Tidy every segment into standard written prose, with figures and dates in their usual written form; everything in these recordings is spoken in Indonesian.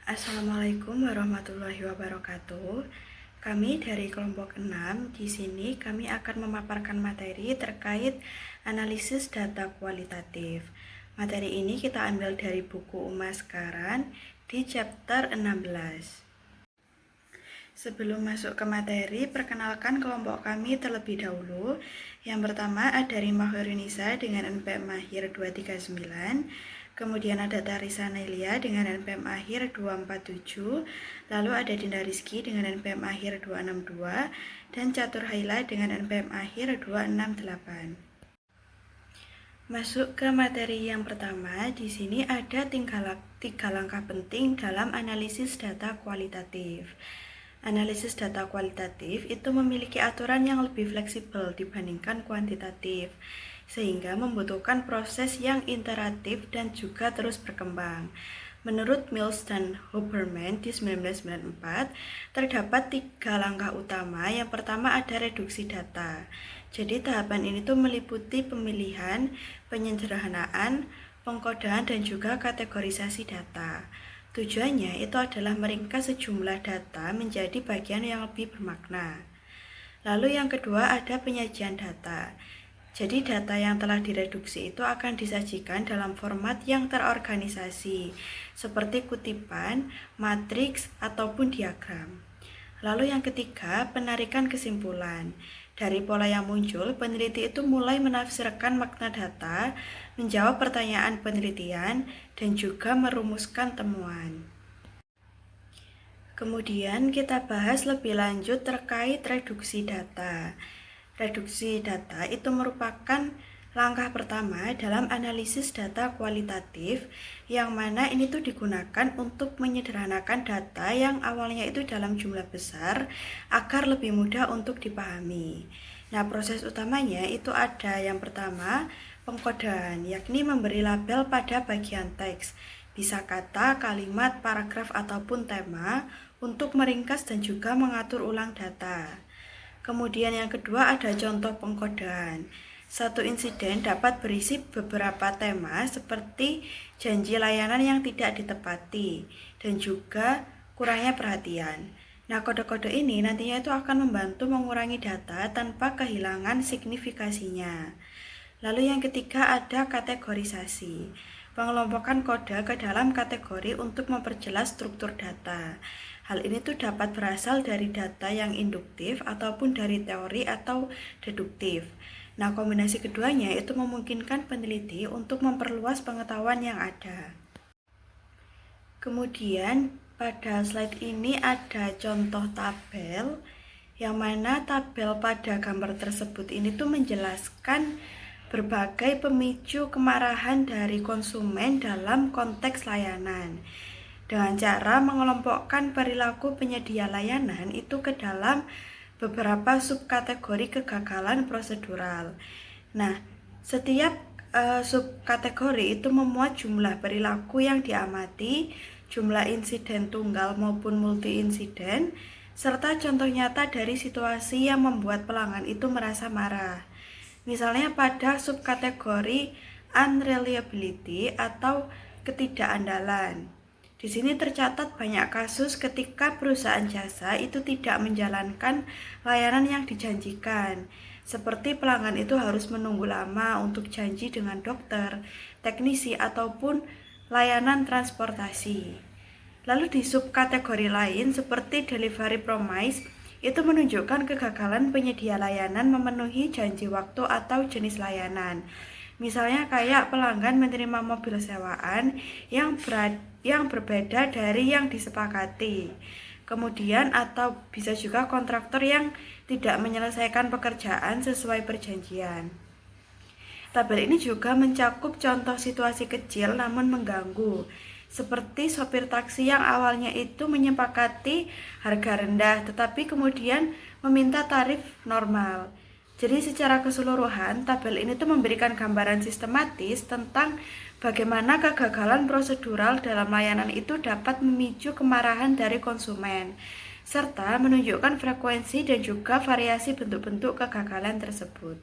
Assalamualaikum warahmatullahi wabarakatuh. Kami dari kelompok 6, di sini kami akan memaparkan materi terkait analisis data kualitatif. Materi ini kita ambil dari buku Uma Sekaran di chapter 16. Sebelum masuk ke materi, perkenalkan kelompok kami terlebih dahulu. Yang pertama ada Rima Hoirunisa dengan NPM akhir 239. Kemudian ada Tarisa Nelia dengan NPM akhir 247, lalu ada Dinda Rizky dengan NPM akhir 262, dan Catur Haila dengan NPM akhir 268. Masuk ke materi yang pertama, di sini ada tiga langkah penting dalam analisis data kualitatif. Analisis data kualitatif itu memiliki aturan yang lebih fleksibel dibandingkan kuantitatif, sehingga membutuhkan proses yang iteratif dan juga terus berkembang. Menurut Mills dan Huberman di 1994, terdapat tiga langkah utama. Yang pertama ada reduksi data. Jadi tahapan ini tuh meliputi pemilihan, penyederhanaan, pengkodaan, dan juga kategorisasi data. Tujuannya itu adalah meringkas sejumlah data menjadi bagian yang lebih bermakna. Lalu yang kedua ada penyajian data. Jadi data yang telah direduksi itu akan disajikan dalam format yang terorganisasi, seperti kutipan, matriks, ataupun diagram. Lalu yang ketiga, penarikan kesimpulan. Dari pola yang muncul, peneliti itu mulai menafsirkan makna data, menjawab pertanyaan penelitian, dan juga merumuskan temuan. Kemudian kita bahas lebih lanjut terkait reduksi data. Reduksi data itu merupakan langkah pertama dalam analisis data kualitatif, yang mana ini tuh digunakan untuk menyederhanakan data yang awalnya itu dalam jumlah besar agar lebih mudah untuk dipahami. Nah, proses utamanya itu ada yang pertama, pengkodaan, yakni memberi label pada bagian teks, bisa kata, kalimat, paragraf, ataupun tema untuk meringkas dan juga mengatur ulang data. Kemudian yang kedua ada contoh pengkodaan. Satu insiden dapat berisi beberapa tema seperti janji layanan yang tidak ditepati dan juga kurangnya perhatian. Nah, kode-kode ini nantinya itu akan membantu mengurangi data tanpa kehilangan signifikasinya. Lalu yang ketiga ada kategorisasi. Pengelompokan kode ke dalam kategori untuk memperjelas struktur data. Hal ini tuh dapat berasal dari data yang induktif ataupun dari teori atau deduktif. Nah, kombinasi keduanya itu memungkinkan peneliti untuk memperluas pengetahuan yang ada. Kemudian pada slide ini ada contoh tabel, yang mana tabel pada gambar tersebut ini tuh menjelaskan berbagai pemicu kemarahan dari konsumen dalam konteks layanan, dengan cara mengelompokkan perilaku penyedia layanan itu ke dalam beberapa subkategori kegagalan prosedural. Nah, setiap subkategori itu memuat jumlah perilaku yang diamati, jumlah insiden tunggal maupun multi insiden, serta contoh nyata dari situasi yang membuat pelanggan itu merasa marah. Misalnya pada subkategori unreliability atau ketidakandalan. Di sini tercatat banyak kasus ketika perusahaan jasa itu tidak menjalankan layanan yang dijanjikan. Seperti pelanggan itu harus menunggu lama untuk janji dengan dokter, teknisi, ataupun layanan transportasi. Lalu di subkategori lain seperti delivery promise, itu menunjukkan kegagalan penyedia layanan memenuhi janji waktu atau jenis layanan. Misalnya kayak pelanggan menerima mobil sewaan yang berbeda dari yang disepakati. Kemudian atau bisa juga kontraktor yang tidak menyelesaikan pekerjaan sesuai perjanjian. Tabel ini juga mencakup contoh situasi kecil namun mengganggu, seperti sopir taksi yang awalnya itu menyepakati harga rendah tetapi kemudian meminta tarif normal. Jadi secara keseluruhan, tabel ini tuh memberikan gambaran sistematis tentang bagaimana kegagalan prosedural dalam layanan itu dapat memicu kemarahan dari konsumen, serta menunjukkan frekuensi dan juga variasi bentuk-bentuk kegagalan tersebut.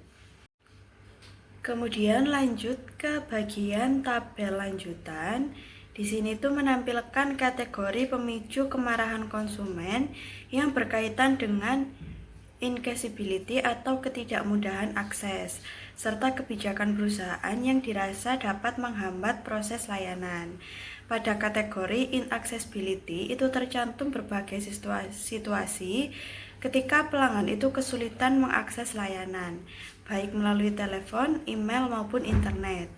Kemudian lanjut ke bagian tabel lanjutan. Di Di sini tuh menampilkan kategori pemicu kemarahan konsumen yang berkaitan dengan inaccessibility atau ketidakmudahan akses, serta kebijakan perusahaan yang dirasa dapat menghambat proses layanan. Pada kategori inaccessibility itu tercantum berbagai situasi ketika pelanggan itu kesulitan mengakses layanan, baik melalui telepon, email, maupun internet.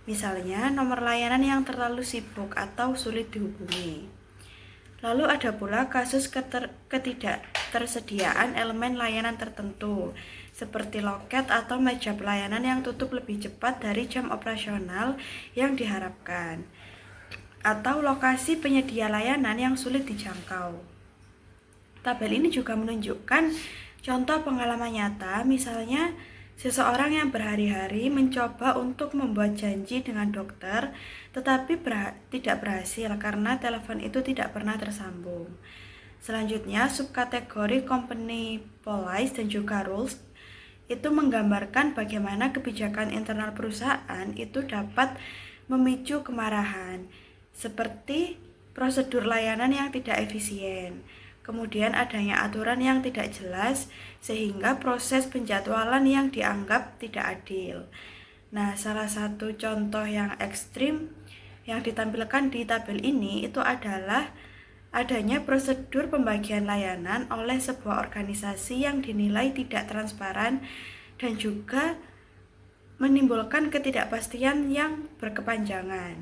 Misalnya, nomor layanan yang terlalu sibuk atau sulit dihubungi. Lalu ada pula kasus ketidaktersediaan elemen layanan tertentu, seperti loket atau meja pelayanan yang tutup lebih cepat dari jam operasional yang diharapkan, atau lokasi penyedia layanan yang sulit dijangkau. Tabel ini juga menunjukkan contoh pengalaman nyata, misalnya seseorang yang berhari-hari mencoba untuk membuat janji dengan dokter, tetapi tidak berhasil karena telepon itu tidak pernah tersambung. Selanjutnya, subkategori company policy dan juga rules itu menggambarkan bagaimana kebijakan internal perusahaan itu dapat memicu kemarahan, seperti prosedur layanan yang tidak efisien, kemudian adanya aturan yang tidak jelas, sehingga proses penjadwalan yang dianggap tidak adil. Nah, salah satu contoh yang ekstrim yang ditampilkan di tabel ini itu adalah adanya prosedur pembagian layanan oleh sebuah organisasi yang dinilai tidak transparan dan juga menimbulkan ketidakpastian yang berkepanjangan.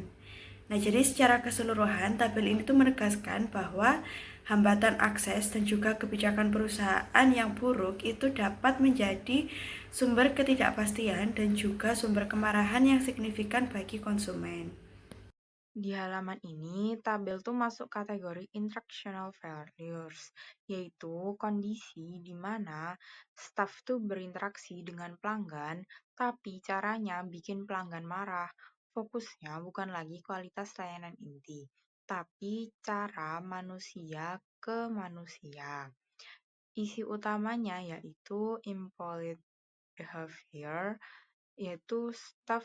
Nah, jadi secara keseluruhan tabel ini tuh menegaskan bahwa hambatan akses dan juga kebijakan perusahaan yang buruk itu dapat menjadi sumber ketidakpastian dan juga sumber kemarahan yang signifikan bagi konsumen. Di halaman ini, tabel tuh masuk kategori interactional failures, yaitu kondisi di mana staff tuh berinteraksi dengan pelanggan, tapi caranya bikin pelanggan marah. Fokusnya bukan lagi kualitas layanan inti, tapi cara manusia ke manusia. Isi utamanya yaitu impolite behavior, yaitu staff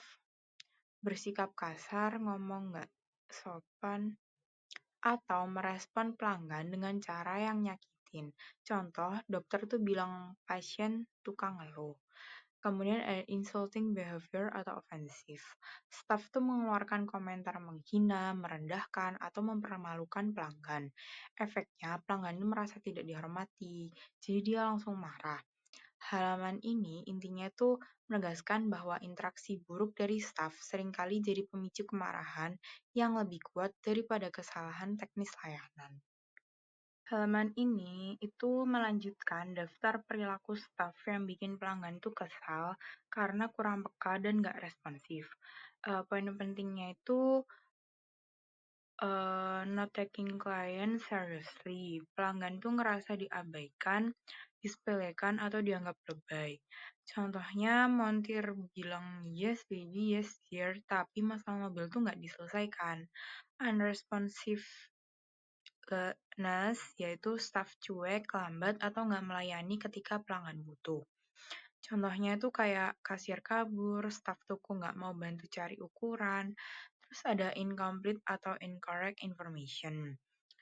bersikap kasar, ngomong nggak sopan, atau merespon pelanggan dengan cara yang nyakitin. Contoh, dokter tuh bilang pasien tukang ngeluh. Kemudian ada insulting behavior atau offensive. Staff tuh mengeluarkan komentar menghina, merendahkan, atau mempermalukan pelanggan. Efeknya, pelanggan itu merasa tidak dihormati, jadi dia langsung marah. Halaman ini intinya tuh menegaskan bahwa interaksi buruk dari staf seringkali jadi pemicu kemarahan yang lebih kuat daripada kesalahan teknis layanan. Halaman ini itu melanjutkan daftar perilaku staf yang bikin pelanggan tuh kesal karena kurang peka dan gak responsif. Poin pentingnya itu not taking client seriously. Pelanggan tuh ngerasa diabaikan, disepelekan, atau dianggap lebay. Contohnya, montir bilang yes baby, yes dear, tapi masalah mobil tuh nggak diselesaikan. Unresponsiveness, yaitu staff cuek, lambat, atau nggak melayani ketika pelanggan butuh. Contohnya itu kayak kasir kabur, staf toko nggak mau bantu cari ukuran, terus ada incomplete atau incorrect information.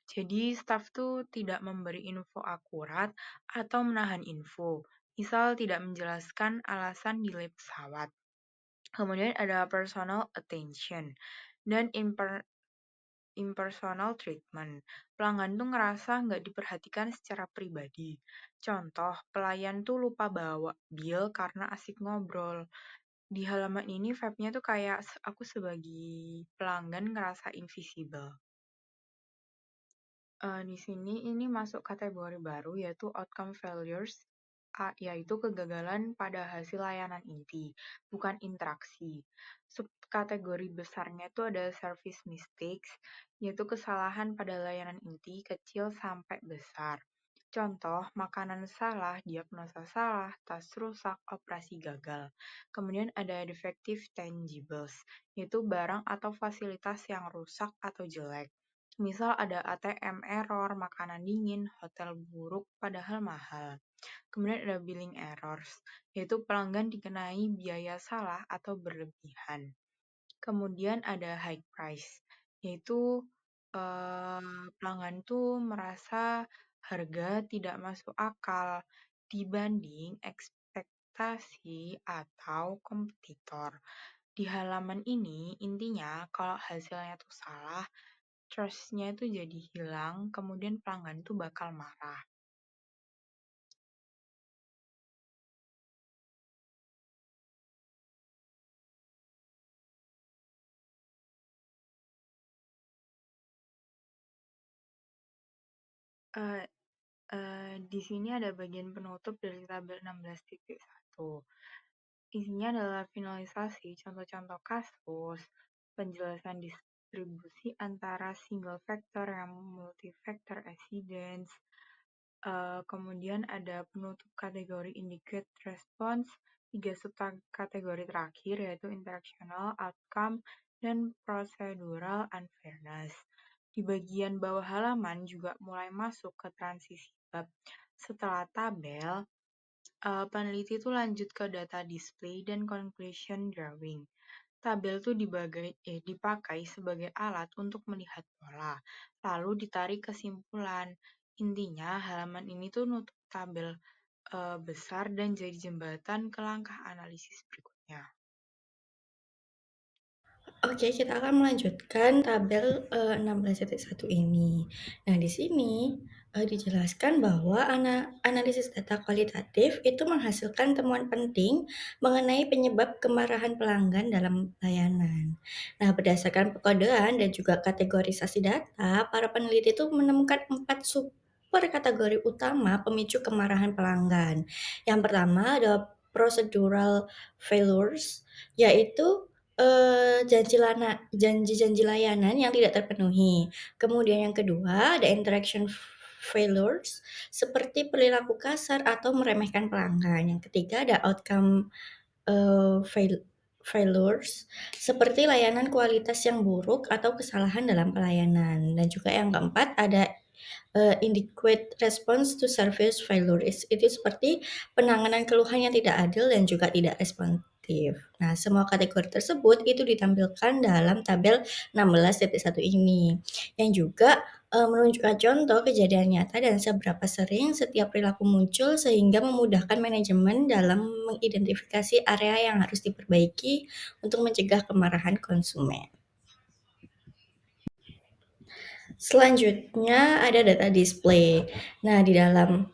Jadi staff tuh tidak memberi info akurat atau menahan info, misal tidak menjelaskan alasan delay pesawat. Kemudian ada personal attention dan impersonal treatment. Pelanggan tuh ngerasa nggak diperhatikan secara pribadi. Contoh, pelayan tuh lupa bawa bill karena asik ngobrol. Di halaman ini vibe-nya tuh kayak aku sebagai pelanggan ngerasa invisible. Di sini ini masuk kategori baru yaitu outcome failures, yaitu kegagalan pada hasil layanan inti, bukan interaksi. Subkategori besarnya itu ada service mistakes, yaitu kesalahan pada layanan inti kecil sampai besar. Contoh, makanan salah, diagnosa salah, tas rusak, operasi gagal. Kemudian ada defective tangibles, yaitu barang atau fasilitas yang rusak atau jelek. Misal ada ATM error, makanan dingin, hotel buruk padahal mahal. Kemudian ada billing errors, yaitu pelanggan dikenai biaya salah atau berlebihan. Kemudian ada high price, yaitu pelanggan tuh merasa harga tidak masuk akal dibanding ekspektasi atau kompetitor. Di halaman ini, intinya kalau hasilnya tuh salah, trust-nya itu jadi hilang, kemudian pelanggan tuh bakal marah. Eh, di sini ada bagian penutup dari tabel 16.1. Isinya adalah finalisasi contoh-contoh kasus, penjelasan distribusi antara single factor yang multi-factor evidence, kemudian ada penutup kategori indicate response, 3 subkategori terakhir yaitu interactional, outcome, dan procedural unfairness. Di bagian bawah halaman juga mulai masuk ke transisi bab. Setelah tabel, peneliti itu lanjut ke data display dan conclusion drawing. Tabel itu dipakai sebagai alat untuk melihat pola, lalu ditarik kesimpulan. Intinya, halaman ini tuh nutup tabel besar dan jadi jembatan ke langkah analisis berikutnya. Oke, kita akan melanjutkan tabel 16.1 ini. Nah, di sini dijelaskan bahwa analisis data kualitatif itu menghasilkan temuan penting mengenai penyebab kemarahan pelanggan dalam layanan. Nah, berdasarkan pekodean dan juga kategorisasi data, para peneliti itu menemukan 4 super kategori utama pemicu kemarahan pelanggan. Yang pertama adalah procedural failures, yaitu janji-janji layanan yang tidak terpenuhi. Kemudian yang kedua ada interaction failures, seperti perilaku kasar atau meremehkan pelanggan. Yang ketiga ada outcome failures, seperti layanan kualitas yang buruk atau kesalahan dalam pelayanan. Dan juga yang keempat ada inadequate response to service failures. Itu seperti penanganan keluhan yang tidak adil dan juga tidak responsif. Nah, semua kategori tersebut itu ditampilkan dalam tabel 16.1 ini, yang juga menunjukkan contoh kejadian nyata dan seberapa sering setiap perilaku muncul sehingga memudahkan manajemen dalam mengidentifikasi area yang harus diperbaiki untuk mencegah kemarahan konsumen. Selanjutnya ada data display. Nah, di dalam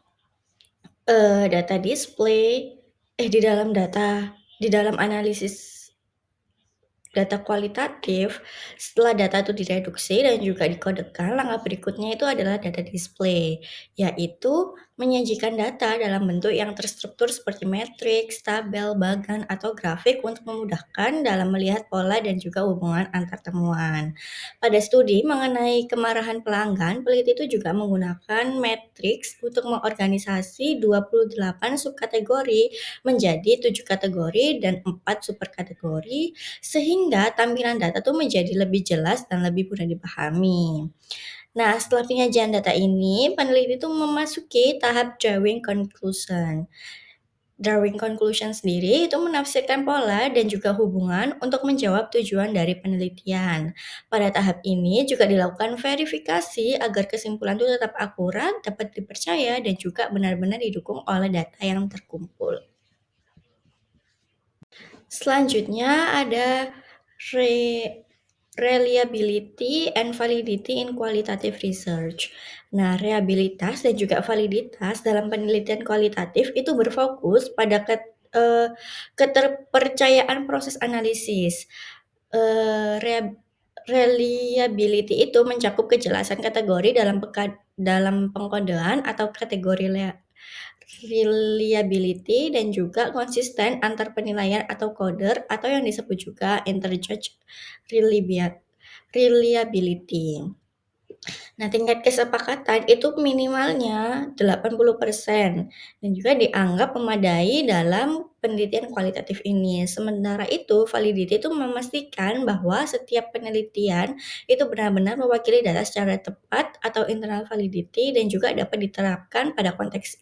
data display, di dalam analisis data kualitatif, setelah data itu direduksi dan juga dikodekan, langkah berikutnya itu adalah data display, yaitu menyajikan data dalam bentuk yang terstruktur seperti matriks, tabel, bagan, atau grafik untuk memudahkan dalam melihat pola dan juga hubungan antar temuan. Pada studi mengenai kemarahan pelanggan, peneliti itu juga menggunakan matriks untuk mengorganisasi 28 subkategori menjadi 7 kategori dan 4 superkategori, sehingga tampilan data tuh menjadi lebih jelas dan lebih mudah dipahami. Nah, setelah penyajian data ini, peneliti itu memasuki tahap drawing conclusion. Drawing conclusion sendiri itu menafsirkan pola dan juga hubungan untuk menjawab tujuan dari penelitian. Pada tahap ini juga dilakukan verifikasi agar kesimpulan itu tetap akurat, dapat dipercaya, dan juga benar-benar didukung oleh data yang terkumpul. Selanjutnya ada reliability and validity in qualitative research. Nah, reliabilitas dan juga validitas dalam penelitian kualitatif itu berfokus pada keterpercayaan proses analisis. Eh, Reliability itu mencakup kejelasan kategori dalam pengkodean atau kategori reliability dan juga konsisten antar penilaian atau coder atau yang disebut juga interjudge reliability. Nah, tingkat kesepakatan itu minimalnya 80% dan juga dianggap memadai dalam penelitian kualitatif ini. Sementara itu, validity itu memastikan bahwa setiap penelitian itu benar-benar mewakili data secara tepat atau internal validity dan juga dapat diterapkan pada konteks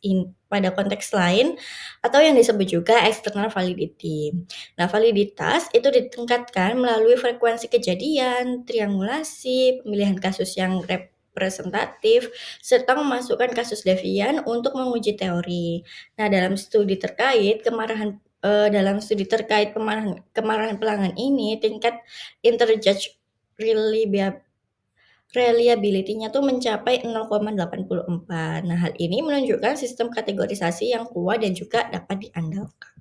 lain atau yang disebut juga external validity. Nah, validitas itu ditingkatkan melalui frekuensi kejadian, triangulasi, pemilihan kasus yang representatif, serta memasukkan kasus devian untuk menguji teori. Nah, dalam studi terkait kemarahan pelanggan ini, tingkat interjudge reliability-nya tuh mencapai 0,84. Nah, hal ini menunjukkan sistem kategorisasi yang kuat dan juga dapat diandalkan.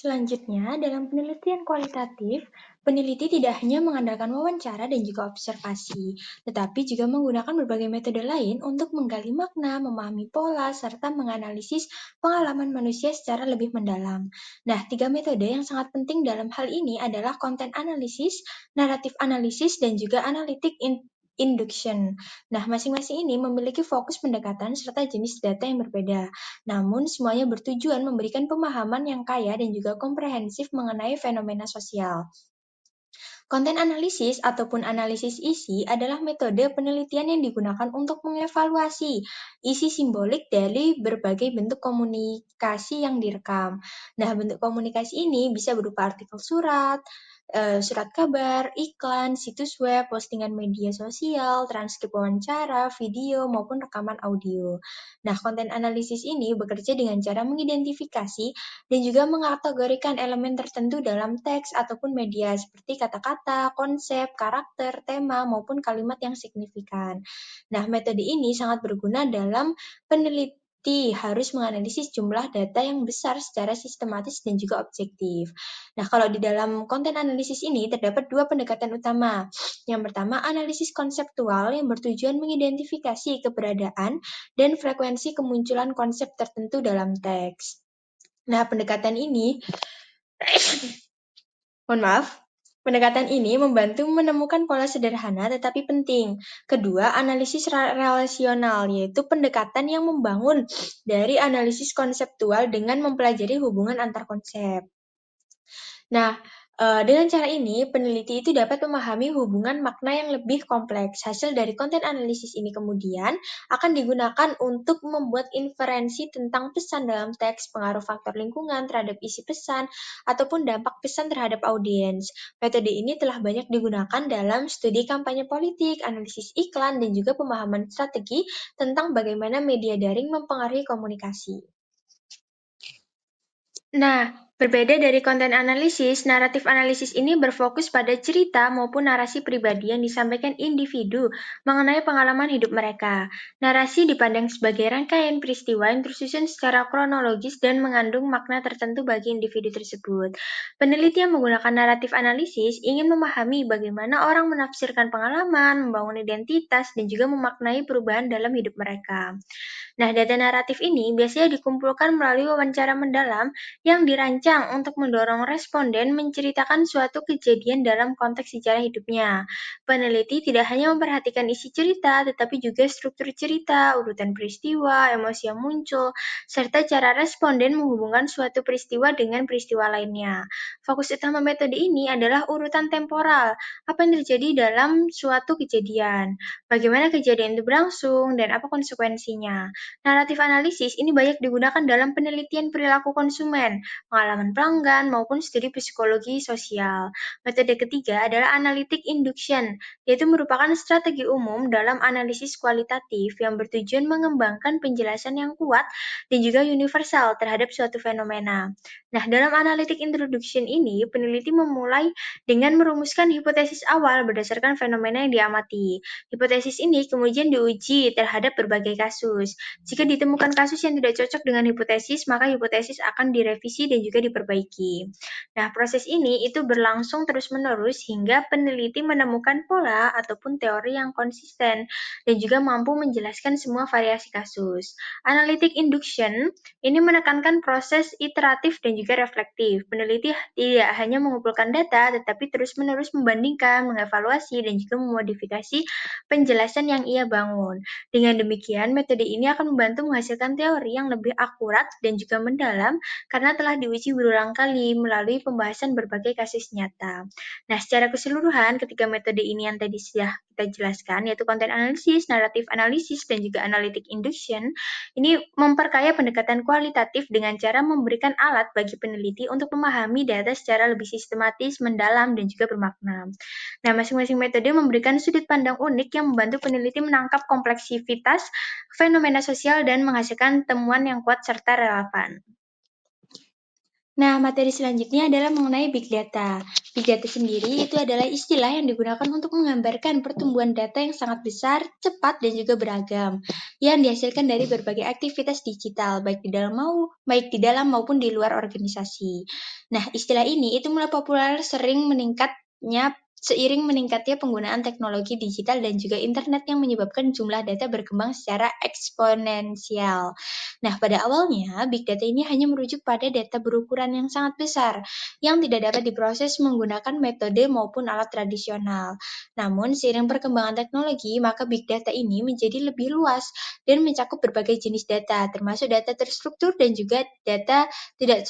Selanjutnya, dalam penelitian kualitatif, peneliti tidak hanya mengandalkan wawancara dan juga observasi, tetapi juga menggunakan berbagai metode lain untuk menggali makna, memahami pola, serta menganalisis pengalaman manusia secara lebih mendalam. Nah, 3 metode yang sangat penting dalam hal ini adalah content analysis, narrative analysis, dan juga analytic induction. Nah, masing-masing ini memiliki fokus pendekatan serta jenis data yang berbeda. Namun, semuanya bertujuan memberikan pemahaman yang kaya dan juga komprehensif mengenai fenomena sosial. Konten analisis ataupun analisis isi adalah metode penelitian yang digunakan untuk mengevaluasi isi simbolik dari berbagai bentuk komunikasi yang direkam. Nah, bentuk komunikasi ini bisa berupa artikel surat, surat kabar, iklan, situs web, postingan media sosial, transkrip wawancara, video, maupun rekaman audio. Nah, konten analisis ini bekerja dengan cara mengidentifikasi dan juga mengkategorikan elemen tertentu dalam teks ataupun media seperti kata-kata, konsep, karakter, tema, maupun kalimat yang signifikan. Nah, metode ini sangat berguna dalam penelitian harus menganalisis jumlah data yang besar secara sistematis dan juga objektif. Nah, kalau di dalam konten analisis ini terdapat 2 pendekatan utama. Yang pertama, analisis konseptual yang bertujuan mengidentifikasi keberadaan dan frekuensi kemunculan konsep tertentu dalam teks. Nah, pendekatan ini Pendekatan ini membantu menemukan pola sederhana tetapi penting. Kedua, analisis relasional, yaitu pendekatan yang membangun dari analisis konseptual dengan mempelajari hubungan antar konsep. Nah, dengan cara ini, peneliti itu dapat memahami hubungan makna yang lebih kompleks. Hasil dari konten analisis ini kemudian akan digunakan untuk membuat inferensi tentang pesan dalam teks, pengaruh faktor lingkungan terhadap isi pesan, ataupun dampak pesan terhadap audiens. Metode ini telah banyak digunakan dalam studi kampanye politik, analisis iklan, dan juga pemahaman strategi tentang bagaimana media daring mempengaruhi komunikasi. Nah, berbeda dari konten analisis, naratif analisis ini berfokus pada cerita maupun narasi pribadi yang disampaikan individu mengenai pengalaman hidup mereka. Narasi dipandang sebagai rangkaian peristiwa yang tersusun secara kronologis dan mengandung makna tertentu bagi individu tersebut. Peneliti yang menggunakan naratif analisis ingin memahami bagaimana orang menafsirkan pengalaman, membangun identitas, dan juga memaknai perubahan dalam hidup mereka. Nah, data naratif ini biasanya dikumpulkan melalui wawancara mendalam yang dirancang untuk mendorong responden menceritakan suatu kejadian dalam konteks sejarah hidupnya. Peneliti tidak hanya memperhatikan isi cerita, tetapi juga struktur cerita, urutan peristiwa, emosi yang muncul, serta cara responden menghubungkan suatu peristiwa dengan peristiwa lainnya. Fokus utama metode ini adalah urutan temporal, apa yang terjadi dalam suatu kejadian, bagaimana kejadian itu berlangsung, dan apa konsekuensinya. Naratif analisis ini banyak digunakan dalam penelitian perilaku konsumen, pengalaman pelanggan, maupun studi psikologi sosial. Metode ketiga adalah analytic induction, yaitu merupakan strategi umum dalam analisis kualitatif yang bertujuan mengembangkan penjelasan yang kuat dan juga universal terhadap suatu fenomena. Nah, dalam analytic introduction ini, peneliti memulai dengan merumuskan hipotesis awal berdasarkan fenomena yang diamati. Hipotesis ini kemudian diuji terhadap berbagai kasus. Jika ditemukan kasus yang tidak cocok dengan hipotesis, maka hipotesis akan direvisi dan juga diperbaiki. Nah, proses ini itu berlangsung terus-menerus hingga peneliti menemukan pola ataupun teori yang konsisten dan juga mampu menjelaskan semua variasi kasus. Analytic induction ini menekankan proses iteratif dan juga reflektif. Peneliti tidak hanya mengumpulkan data, tetapi terus-menerus membandingkan, mengevaluasi, dan juga memodifikasi penjelasan yang ia bangun. Dengan demikian, metode ini akan membantu menghasilkan teori yang lebih akurat dan juga mendalam karena telah diuji berulang kali melalui pembahasan berbagai kasus nyata. Nah, secara keseluruhan, ketiga metode ini yang tadi sudah kita jelaskan, yaitu content analysis, narrative analysis, dan juga analytic induction, ini memperkaya pendekatan kualitatif dengan cara memberikan alat bagi peneliti untuk memahami data secara lebih sistematis, mendalam, dan juga bermakna. Nah, masing-masing metode memberikan sudut pandang unik yang membantu peneliti menangkap kompleksitas fenomena sosial dan menghasilkan temuan yang kuat serta relevan. Nah, materi selanjutnya adalah mengenai Big Data. Big Data sendiri itu adalah istilah yang digunakan untuk menggambarkan pertumbuhan data yang sangat besar, cepat, dan juga beragam, yang dihasilkan dari berbagai aktivitas digital, baik di dalam maupun di luar organisasi. Nah, istilah ini itu mulai populer seiring meningkatnya penggunaan teknologi digital dan juga internet yang menyebabkan jumlah data berkembang secara eksponensial. Nah, pada awalnya, Big Data ini hanya merujuk pada data berukuran yang sangat besar, yang tidak dapat diproses menggunakan metode maupun alat tradisional. Namun, seiring perkembangan teknologi, maka Big Data ini menjadi lebih luas dan mencakup berbagai jenis data, termasuk data terstruktur dan juga data tidak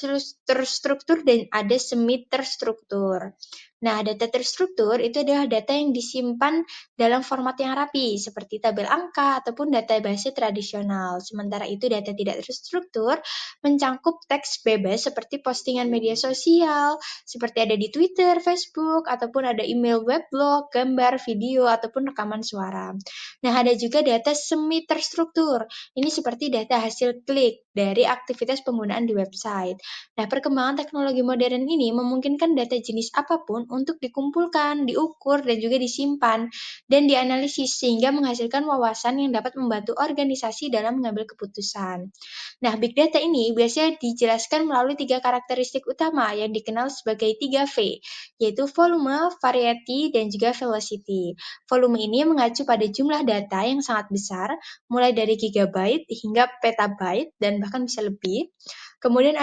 terstruktur dan ada semi-terstruktur. Nah, data terstruktur itu adalah data yang disimpan dalam format yang rapi, seperti tabel angka ataupun database tradisional. Sementara itu, data tidak terstruktur mencakup teks bebas seperti postingan media sosial, seperti ada di Twitter, Facebook, ataupun ada email weblog, gambar, video, ataupun rekaman suara. Nah, ada juga data semi terstruktur. Ini seperti data hasil klik dari aktivitas penggunaan di website. Nah, perkembangan teknologi modern ini memungkinkan data jenis apapun untuk dikumpulkan, diukur, dan juga disimpan, dan dianalisis sehingga menghasilkan wawasan yang dapat membantu organisasi dalam mengambil keputusan. Nah, Big Data ini biasanya dijelaskan melalui 3 karakteristik utama yang dikenal sebagai 3V, yaitu volume, variety, dan juga velocity. Volume ini mengacu pada jumlah data yang sangat besar, mulai dari gigabyte hingga petabyte, dan bahkan bisa lebih. Kemudian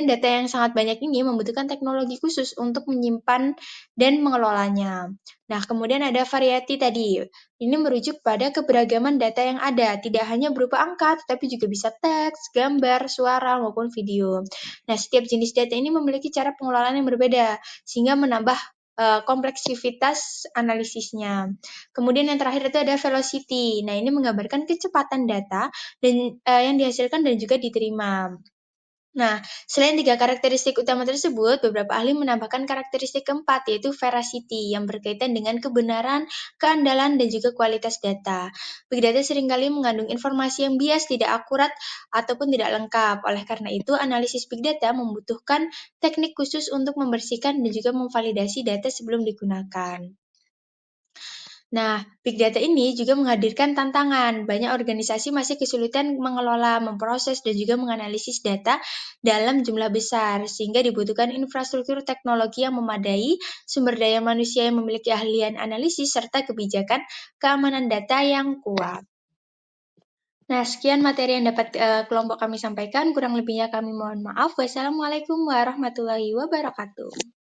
data yang sangat banyak ini membutuhkan teknologi khusus untuk menyimpan dan mengelolanya. Nah, kemudian ada variety tadi. Ini merujuk pada keberagaman data yang ada, tidak hanya berupa angka, tetapi juga bisa teks, gambar, suara, maupun video. Nah, setiap jenis data ini memiliki cara pengelolaan yang berbeda, sehingga menambah kompleksitas analisisnya. Kemudian yang terakhir itu ada velocity. Nah, ini menggambarkan kecepatan data yang dihasilkan dan juga diterima. Nah, selain 3 karakteristik utama tersebut, beberapa ahli menambahkan karakteristik keempat, yaitu veracity, yang berkaitan dengan kebenaran, keandalan, dan juga kualitas data. Big data seringkali mengandung informasi yang bias, tidak akurat, ataupun tidak lengkap. Oleh karena itu, analisis big data membutuhkan teknik khusus untuk membersihkan dan juga memvalidasi data sebelum digunakan. Nah, Big Data ini juga menghadirkan tantangan. Banyak organisasi masih kesulitan mengelola, memproses, dan juga menganalisis data dalam jumlah besar, sehingga dibutuhkan infrastruktur teknologi yang memadai, sumber daya manusia yang memiliki ahlian analisis, serta kebijakan keamanan data yang kuat. Nah, sekian materi yang dapat kelompok kami sampaikan. Kurang lebihnya kami mohon maaf. Wassalamualaikum warahmatullahi wabarakatuh.